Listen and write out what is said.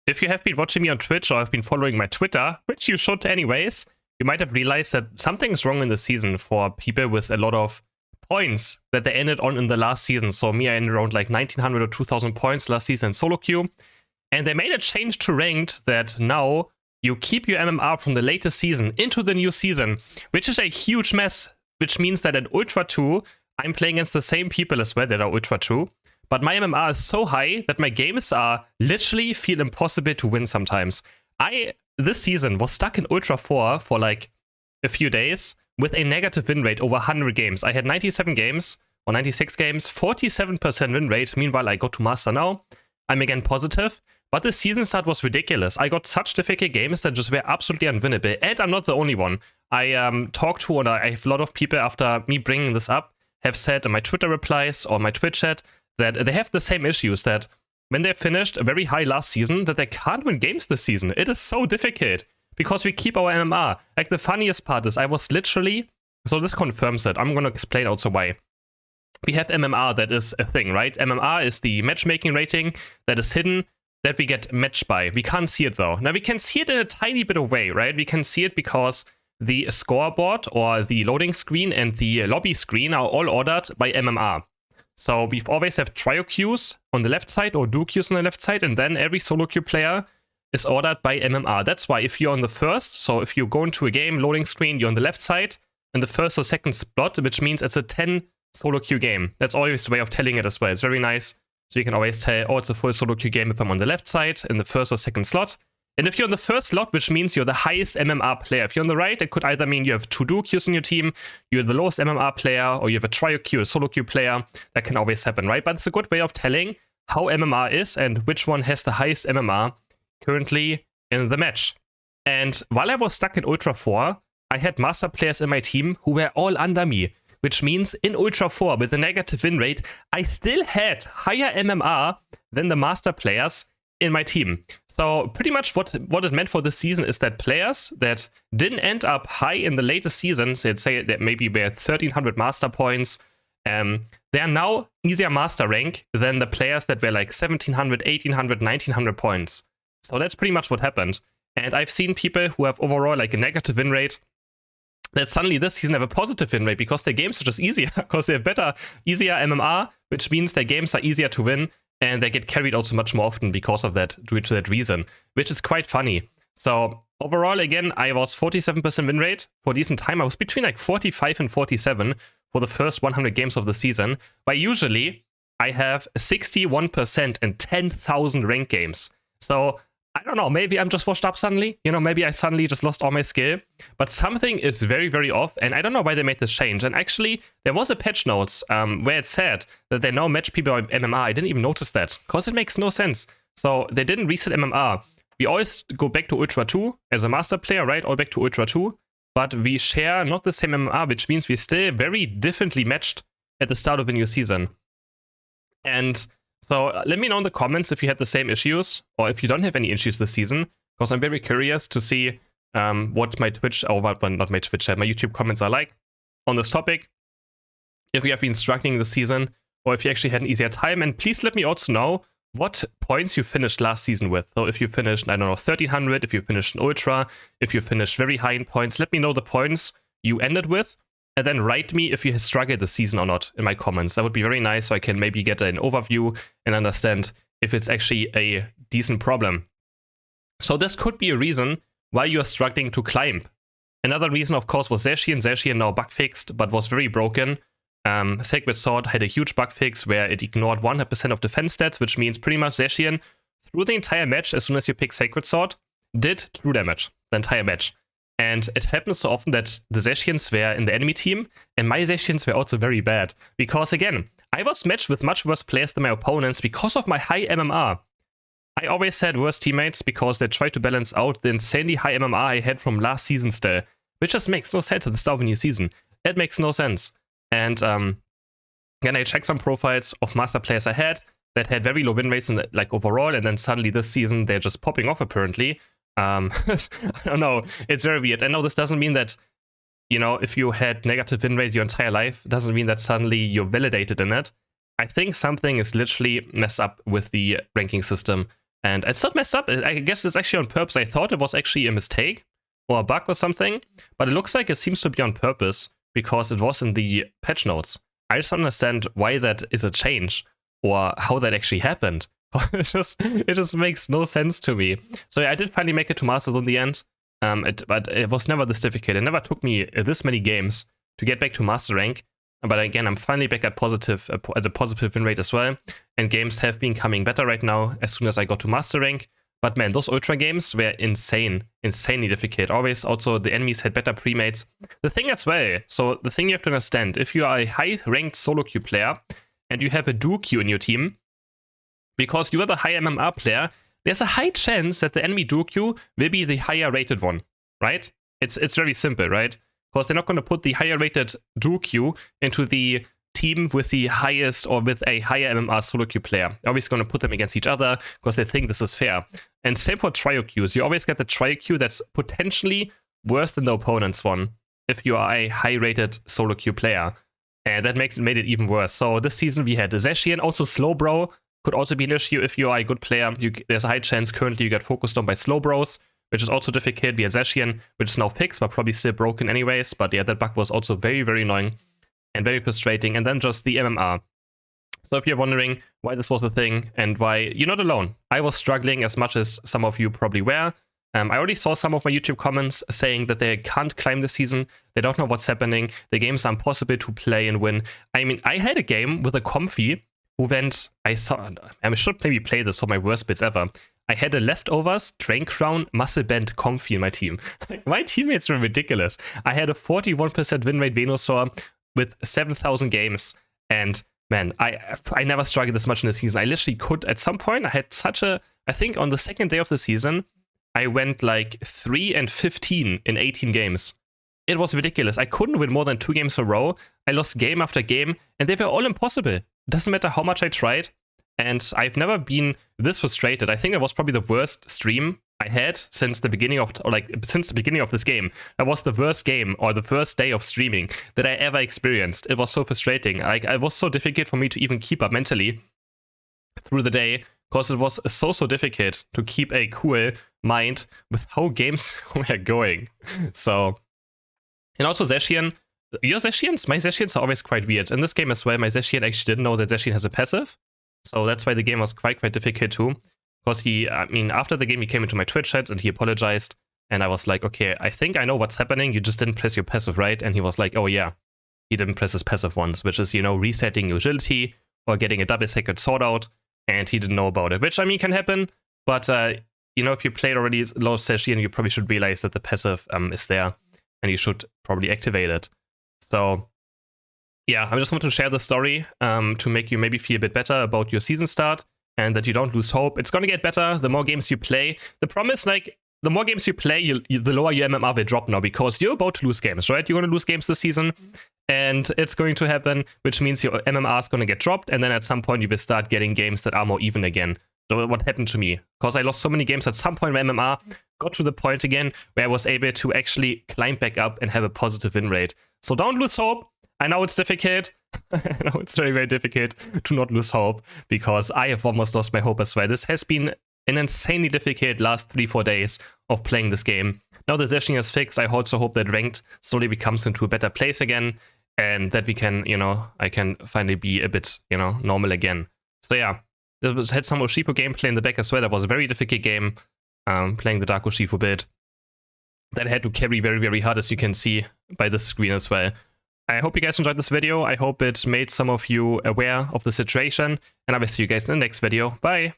if you have been watching me on Twitch or have been following my Twitter, which you should anyways, you might have realized that something's wrong in the season for people with a lot of points that they ended on in the last season. So me, I ended around like 1900 or 2000 points last season in solo queue. And they made a change to ranked that now you keep your MMR from the latest season into the new season, which is a huge mess, which means that at Ultra 2, I'm playing against the same people as well that are Ultra 2. But my MMR is so high that my games are literally feel impossible to win sometimes. This season was stuck in Ultra 4 for like a few days with a negative win rate over 100 games. I had 97 games or 96 games, 47% win rate. Meanwhile, I got to Master now. I'm again positive. But the season start was ridiculous. I got such difficult games that just were absolutely unwinnable. And I'm not the only one. I talked to, and I have a lot of people after me bringing this up, have said in my Twitter replies or my Twitch chat that they have the same issues, that when they finished a very high last season, that they can't win games this season. It is so difficult because we keep our MMR. Like, the funniest part is I was literally, so this confirms it. I'm going to explain also why. We have MMR, that is a thing, right? MMR is the matchmaking rating that is hidden, that we get matched by. We can't see it though. Now we can see it in a tiny bit of way, right? We can see it because the scoreboard or the loading screen and the lobby screen are all ordered by MMR. So we've always have trio queues on the left side or duo queues on the left side, and then every solo queue player is ordered by MMR. That's why if you're on the first, so if you go into a game loading screen, you're on the left side in the first or second slot, which means it's a 10 solo queue game. That's always a way of telling it as well. It's very nice. So you can always tell, oh, it's a full solo queue game if I'm on the left side in the first or second slot. And if you're on the first slot, which means you're the highest MMR player. If you're on the right, it could either mean you have 2 duo queues in your team, you're the lowest MMR player, or you have a trio queue, a solo queue player. That can always happen, right? But it's a good way of telling how MMR is and which one has the highest MMR currently in the match. And while I was stuck in Ultra 4, I had master players in my team who were all under me, which means in Ultra 4 with a negative win rate, I still had higher MMR than the master players in my team. So pretty much what it meant for this season is that players that didn't end up high in the latest seasons, let's say that maybe were 1300 master points, they are now easier master rank than the players that were like 1700, 1800, 1900 points. So that's pretty much what happened. And I've seen people who have overall like a negative win rate that suddenly this season have a positive win rate because their games are just easier, because they have better, easier MMR, which means their games are easier to win, and they get carried also much more often because of that, due to that reason, which is quite funny. So overall, again, I was 47% win rate for a decent time. I was between like 45 and 47 for the first 100 games of the season, but usually I have 61% in 10,000 ranked games. So I don't know, maybe I'm just washed up suddenly. You know, maybe I suddenly just lost all my skill. But something is very, very off, and I don't know why they made this change. And actually, there was a patch notes where it said that they now match people by MMR. I didn't even notice that, because it makes no sense. So they didn't reset MMR. We always go back to Ultra 2 as a master player, right? All back to Ultra 2. But we share not the same MMR, which means we're still very differently matched at the start of a new season. And so let me know in the comments if you had the same issues, or if you don't have any issues this season, because I'm very curious to see what my Twitch, or what, not my Twitch chat, my YouTube comments are like on this topic. If you have been struggling this season, or if you actually had an easier time. And please let me also know what points you finished last season with. So if you finished, I don't know, 1300, if you finished an Ultra, if you finished very high in points, let me know the points you ended with. And then write me if you struggled this season or not in my comments. That would be very nice, so I can maybe get an overview and understand if it's actually a decent problem. So this could be a reason why you are struggling to climb. Another reason, of course, was Zacian. Zacian now bug fixed, but was very broken. Sacred Sword had a huge bug fix where it ignored 100% of defense stats, which means pretty much Zacian, through the entire match, as soon as you pick Sacred Sword, did true damage the entire match. And it happens so often that the Zacians were in the enemy team, and my Zacians were also very bad. Because again, I was matched with much worse players than my opponents because of my high MMR. I always had worse teammates because they tried to balance out the insanely high MMR I had from last season still. Which just makes no sense at the start of a new season. It makes no sense. And then I checked some profiles of master players I had that had very low win rates in like overall, and then suddenly this season they're just popping off apparently. I don't know, it's very weird. I know this doesn't mean that, you know, if you had negative win rate your entire life, it doesn't mean that suddenly you're validated in it. I think something is literally messed up with the ranking system And it's not messed up. I guess it's actually on purpose. I thought it was actually a mistake or a bug or something, but it looks like it seems to be on purpose because it was in the patch notes. I just don't understand why that is a change or how that actually happened. it just makes no sense to me. So yeah, I did finally make it to Masters in the end, but it was never this difficult. It never took me this many games to get back to Master rank. But again, I'm finally back at a positive win rate as well. And games have been coming better right now as soon as I got to Master rank. But man, those Ultra games were insanely difficult. Always also the enemies had better premates. The thing as well, so the thing you have to understand, if you are a high-ranked solo queue player and you have a duo queue in your team, because you are the high MMR player, there's a high chance that the enemy duo queue will be the higher rated one, right? It's very simple, right? Because they're not going to put the higher rated duo queue into the team with the highest or with a higher MMR solo queue player. They're always going to put them against each other because they think this is fair. And same for trio queues. You always get the trio queue that's potentially worse than the opponent's one if you are a high rated solo queue player. And that made it even worse. So this season we had Zacian, also slow bro could also be an issue if you are a good player. There's a high chance currently you get focused on by slow bros, which is also difficult. We had Zacian, which is now fixed, but probably still broken anyways. But yeah, that bug was also very, very annoying and very frustrating. And then just the MMR. So if you're wondering why this was the thing and why, you're not alone. I was struggling as much as some of you probably were. I already saw some of my YouTube comments saying that they can't climb this season. They don't know what's happening. The games are impossible to play and win. I mean, I had a game with a Comfy who went, I should maybe play this for my worst bits ever. I had a Leftovers, Drain Crown, Muscle Band, Comfy in my team. My teammates were ridiculous. I had a 41% win rate Venusaur with 7,000 games. And man, I never struggled this much in the season. I literally could, at some point, I had such a, I think on the second day of the season, I went like 3-15 in 18 games. It was ridiculous. I couldn't win more than 2 games in a row. I lost game after game, and they were all impossible. It doesn't matter how much I tried. And I've never been this frustrated. I think it was probably the worst stream I had since the beginning of, since the beginning of this game. That was the worst game or the first day of streaming that I ever experienced. It was so frustrating. It was so difficult for me to even keep up mentally through the day because it was so difficult to keep a cool mind with how games were going. So, and also Zacian. Your Zacians? My Zacians are always quite weird. In this game as well, my Zacian actually didn't know that Zacian has a passive. So that's why the game was quite difficult too. Because after the game, he came into my Twitch chat and he apologized. And I was like, okay, I think I know what's happening. You just didn't press your passive, right? And he was like, oh yeah, he didn't press his passive once, which is, resetting your agility or getting a double sacred sword out. And he didn't know about it, which, can happen. But, if you played already low Zacian, you probably should realize that the passive is there. And you should probably activate it. So, yeah, I just want to share the story to make you maybe feel a bit better about your season start and that you don't lose hope. It's going to get better the more games you play. The problem is, the more games you play, the lower your MMR will drop now because you're about to lose games, right? You're going to lose games this season and it's going to happen, which means your MMR is going to get dropped and then at some point you will start getting games that are more even again. So what happened to me? Because I lost so many games at some point my MMR got to the point again where I was able to actually climb back up and have a positive win rate. So don't lose hope. I know it's difficult. I know it's very, very difficult to not lose hope because I have almost lost my hope as well. This has been an insanely difficult last 3-4 days of playing this game. Now the Zacian is fixed. I also hope that ranked slowly becomes into a better place again and that we can, I can finally be a bit, normal again. So yeah, had some Urshifu gameplay in the back as well. That was a very difficult game playing the Dark Urshifu build. That I had to carry very, very hard, as you can see by the screen as well. I hope you guys enjoyed this video. I hope it made some of you aware of the situation. And I will see you guys in the next video. Bye!